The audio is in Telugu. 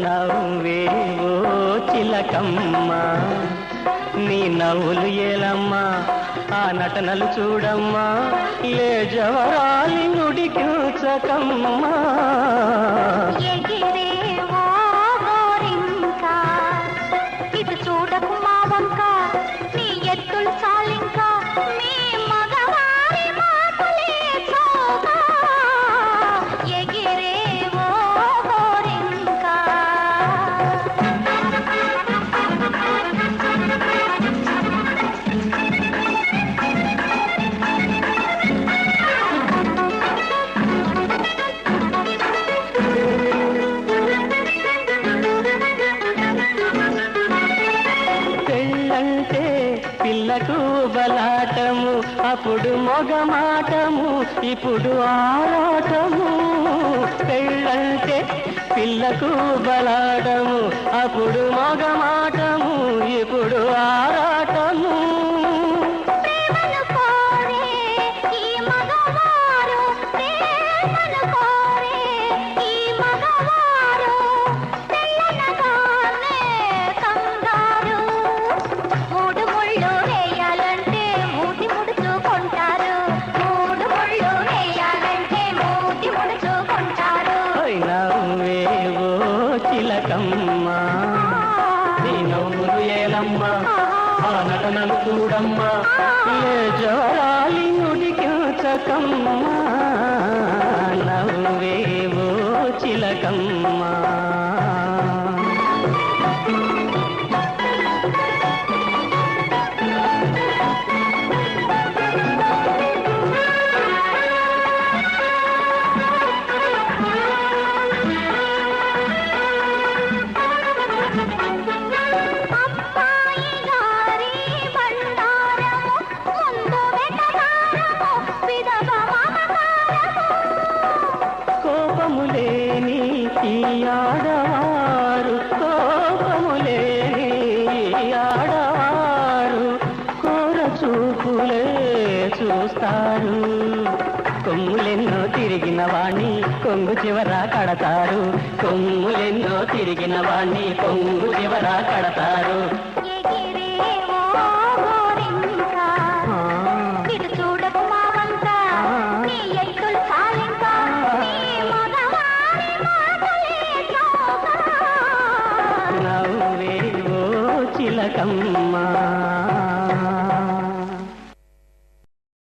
నవ్వేవో చిలకమ్మ నీ నవ్వులు ఏలమ్మా ఆ నటనలు చూడమ్మా లే జవరాలి నుడికించకమ్మా ఎగిరేవో గోరింక ఇటు చూడకు మా వంక నీ ఎత్తులు చాలింక నీ మగవారి మాటలే చోక ఎగిరేవో గోరింక పెళ్ళంటే పిల్లకు బలాటము అప్పుడు మొగమాటము ఇప్పుడు ఆరాటము పెళ్ళంటే పిల్లకు బలాటము అప్పుడు మొగమాటము ఇప్పుడు ఆరాటము ప్రేమను కోరే ఈ మగవారు ప్రేమను కోరే ఈ మగవారు తెల్లనగానే కంగారు మూడు ముళ్ళు వేయాలంటే మూతి ముడుచుకుంటారు మూడు ముళ్ళు వేయాలంటే మూతి ముడుచుకుంటారు నవ్వేవో చిలకమ్మ నీ నవ్వులు ఏలమ్మా ఆ నటనలు చూడమ్మా లే జవరాలి నుడికించకమ్మా నవ్వేవో చిలకమ్మా అమ్మాయి గారి బండారము ముందు వెటకారము విధవ మమకారము కోపములేని ఈ ఆడవారు కోపములేని ఈ ఆడవారు కోర చూపులే చూస్తారు కొమ్ములెన్నో తిరిగిన వాణ్ణి కొంగు చివర కడతారు కొమ్ములెన్నో తిరిగిన వాణ్ణి కొంగు చివర కడతారు ఎగిరేవో గోరింక ఇటు చూడకు మా వంక నీ ఎత్తులు చాలింక నీ మగవారి మాటలే చౌక నవ్వేవో చిలకమ్మ